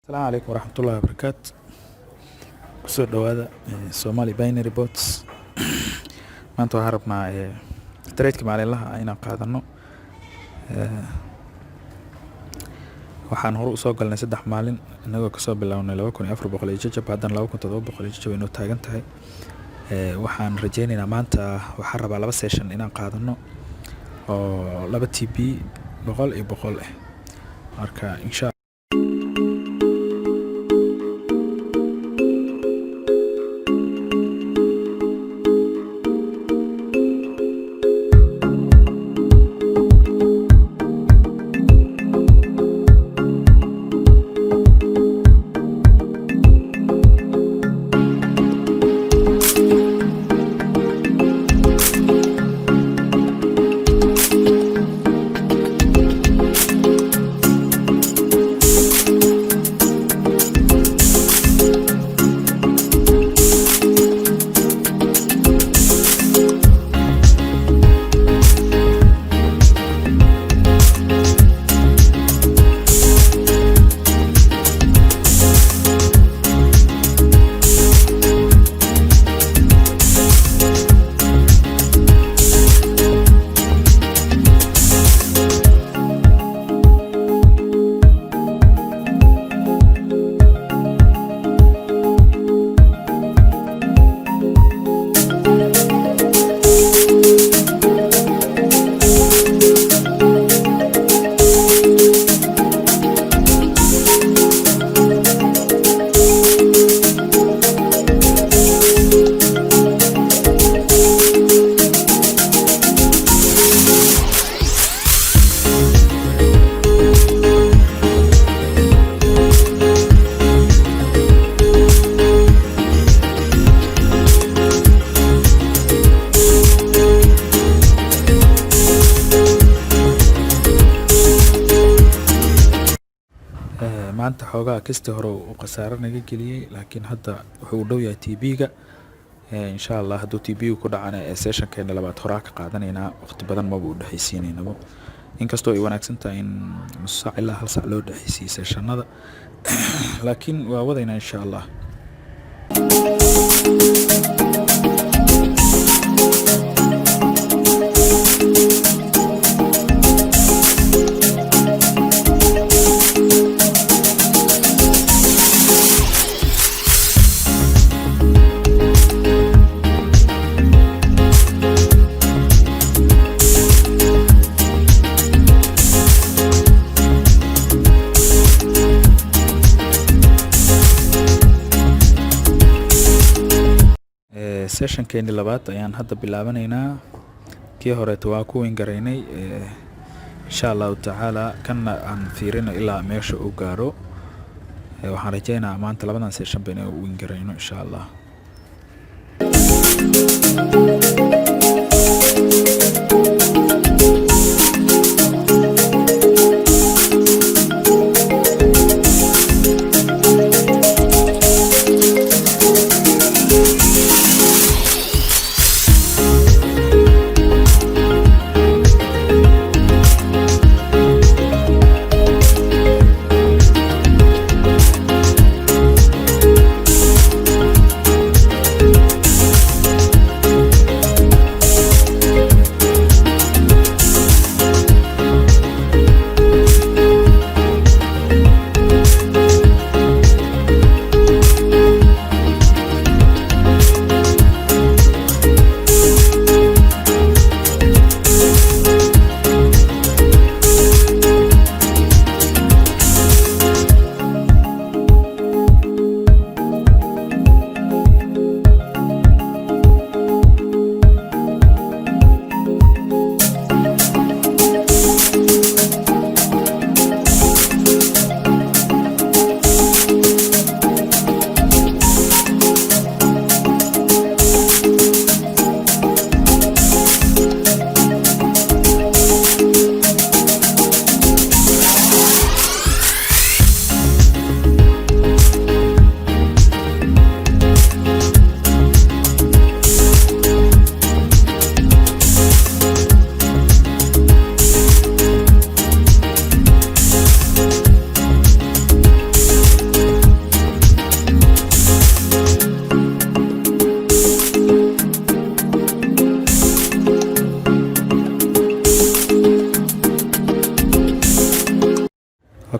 السلام عليكم ورحمة الله وبركاته. kusoo dhawaada Somali Binary Bots. maanta waxaan rabnaa trade-ka maalinlaha ah inaan qaadano. waxaan hore u soo galnay 3 maalin inagoo ka soo bilownay 2400 iyo jajab haddana 2700 iyo jajab inuu taagan tahay. waxaan rajaynaynaa maanta waxaan rabaa 2 session inaan qaadano oo 2 TB 100 iyo 100 ah. marka insha maanta xoogaa kasta hore uu qasaaro naga geliyay laakiin hadda wuxuu u dhow yahay TB-ga. insha Allah hadduu TB-gu ku dhacana session-keena labaad horaa ka qaadanaynaa waqti badan ma buu dhaxaysiinaynaba inkastoo ay wanaagsan tahay in nus saac ilaa hal saac loo dhaxaysiiyo session-nada laakiin waa wadaynaa insha Allah. session-keeni labaad ayaan hadda bilaabanaynaa. kii horeeta waa ku weyn garaynay insha Allah taala kana aan fiirino ilaa meesha uu gaaro. waxaan rajaynayaa maanta labadan session baan u weyn garayno insha Allah.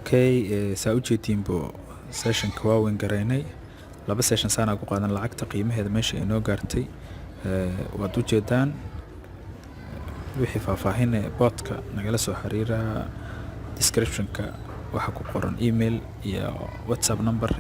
okay saa u jeedinbo session ka waa weyn garaynay laba session saana ku qaadan lacagta qiimaheeda meesha inoo gaartay waad u jeedaan wixii faahfaahin bootka nagala soo xiriira description-ka waxa ku qoran email iyo WhatsApp number